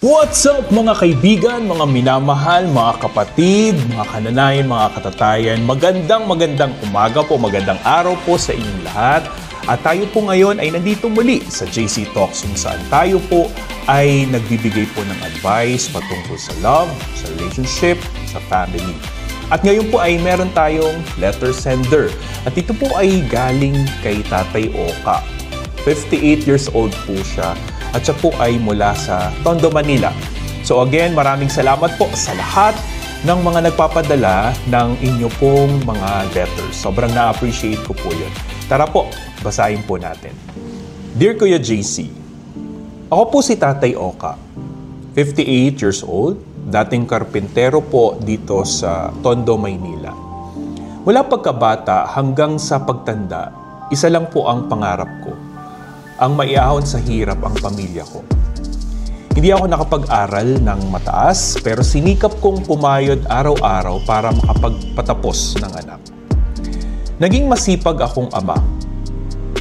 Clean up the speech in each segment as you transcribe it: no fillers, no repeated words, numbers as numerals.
What's up mga kaibigan, mga minamahal, mga kapatid, mga kananayan, mga katatayan. Magandang umaga po, magandang araw po sa inyong lahat. At tayo po ngayon ay nandito muli sa JC Talks kung saan tayo po ay nagbibigay po ng advice patungkol sa love, sa relationship, sa family. At ngayon po ay meron tayong letter sender. At ito po ay galing kay Tatay Oka. 58 years old po siya. At siya po ay mula sa Tondo, Manila. So again, maraming salamat po sa lahat ng mga nagpapadala ng inyo pong mga letters. Sobrang na-appreciate ko po yun. Tara po, basahin po natin. Dear Kuya JC, ako po si Tatay Oka, 58 years old, dating karpintero po dito sa Tondo, Maynila. Mula pagkabata hanggang sa pagtanda, isa lang po ang pangarap ko. Ang maiahon sa hirap ang pamilya ko. Hindi ako nakapag-aral ng mataas, pero sinikap kong pumayod araw-araw para makapagpatapos ng anak. Naging masipag akong ama.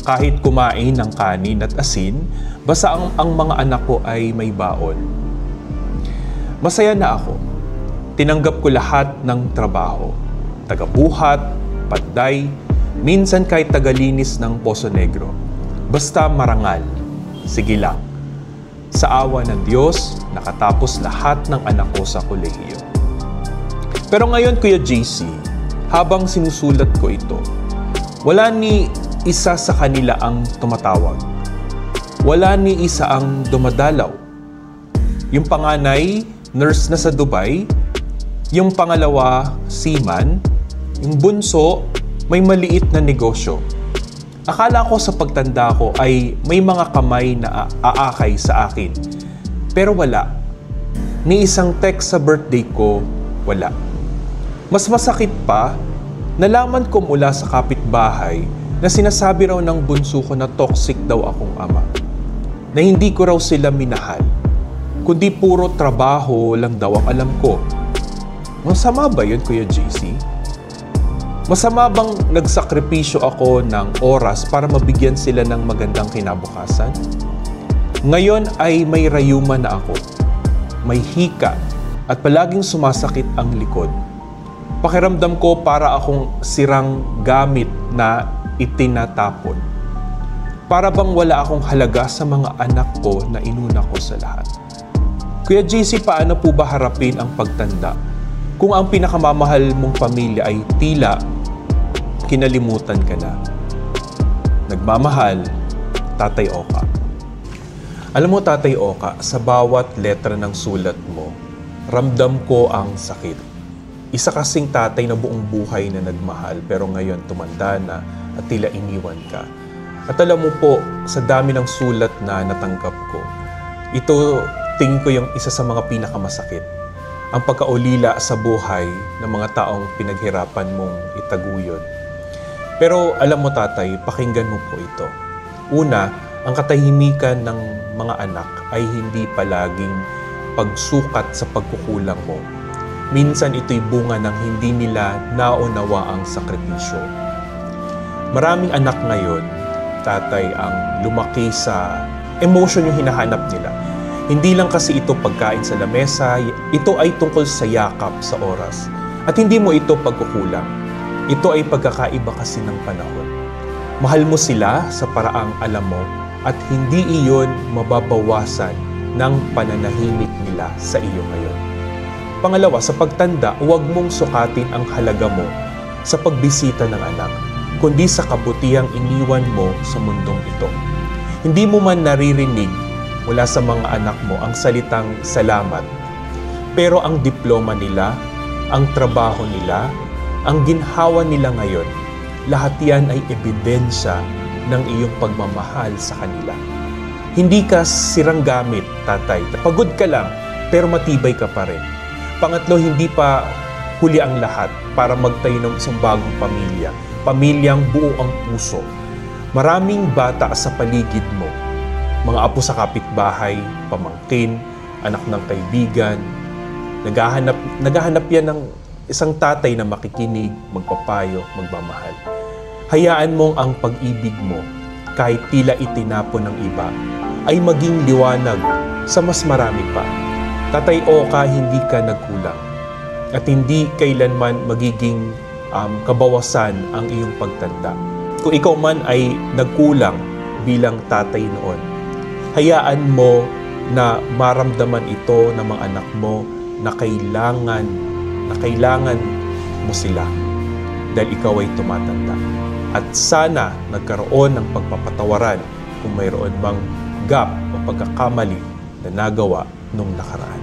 Kahit kumain ng kanin at asin, basta ang mga anak ko ay may baon. Masaya na ako. Tinanggap ko lahat ng trabaho. Tagabuhat, panday, minsan kahit tagalinis ng Poso Negro. Basta marangal, sige lang. Sa awa ng Diyos, nakatapos lahat ng anak ko sa kolehiyo. Pero ngayon, Kuya JC, habang sinusulat ko ito, wala ni isa sa kanila ang tumatawag. Wala ni isa ang dumadalaw. Yung panganay, nurse na sa Dubai. Yung pangalawa, seaman. Yung bunso, may maliit na negosyo. Akala ko sa pagtanda ko ay may mga kamay na aakay sa akin. Pero wala. Ni isang text sa birthday ko, wala. Mas masakit pa, nalaman ko mula sa kapitbahay na sinasabi raw ng bunso ko na toxic daw akong ama. Na hindi ko raw sila minahal. Kundi puro trabaho lang daw ang alam ko. Masama ba yun, Kuya JC? Masama bang nagsakripisyo ako ng oras para mabigyan sila ng magandang kinabukasan? Ngayon ay may rayuma na ako. May hika at palaging sumasakit ang likod. Pakiramdam ko para akong sirang gamit na itinatapon. Para bang wala akong halaga sa mga anak ko na inuna ko sa lahat. Kuya JC, paano po ba harapin ang pagtanda kung ang pinakamamahal mong pamilya ay tila kinalimutan ka na? Nagmamahal, Tatay Oka. Alam mo, Tatay Oka, sa bawat letra ng sulat mo, ramdam ko ang sakit. Isa kasing tatay na buong buhay na nagmahal, pero ngayon tumanda na at tila iniwan ka. At alam mo po, sa dami ng sulat na natanggap ko, ito tingin ko yung isa sa mga pinakamasakit. Ang pagkaulila sa buhay ng mga taong pinaghirapan mong itaguyod. Pero alam mo, tatay, pakinggan mo po ito. Una, ang katahimikan ng mga anak ay hindi palaging pagsukat sa pagkukulang mo. Minsan ito'y bunga ng hindi nila naunawa ang sakripisyo. Maraming anak ngayon, tatay, ang lumaki sa emotion yung hinahanap nila. Hindi lang kasi ito pagkain sa lamesa, ito ay tungkol sa yakap sa oras. At hindi mo ito pagkukulang. Ito ay pagkakaiba kasi ng panahon. Mahal mo sila sa paraang alam mo at hindi iyon mababawasan ng pananahimik nila sa iyo ngayon. Pangalawa, sa pagtanda, huwag mong sukatin ang halaga mo sa pagbisita ng anak, kundi sa kabutihang iniwan mo sa mundong ito. Hindi mo man naririnig mula sa mga anak mo ang salitang salamat, pero ang diploma nila, ang trabaho nila, ang ginhawa nila ngayon, lahat yan ay ebidensya ng iyong pagmamahal sa kanila. Hindi ka sirang gamit, tatay. Pagod ka lang, pero matibay ka pa rin. Pangatlo, hindi pa huli ang lahat para magtayo ng isang bagong pamilya. Pamilyang buo ang puso. Maraming bata sa paligid mo. Mga apo sa kapitbahay, pamangkin, anak ng kaibigan. Naghahanap yan ng isang tatay na makikinig, magpapayo, magmamahal. Hayaan mong ang pag-ibig mo, kahit tila itinapon ng iba, ay maging liwanag sa mas marami pa. Tatay Oka, hindi ka nagkulang. At hindi kailanman magiging kabawasan ang iyong pagtanda. Kung ikaw man ay nagkulang bilang tatay noon, hayaan mo na maramdaman ito ng mga anak mo na kailangan mo sila dahil ikaw ay tumatanda. At sana nagkaroon ng pagpapatawaran kung mayroon bang gap o pagkakamali na nagawa nung nakaraan.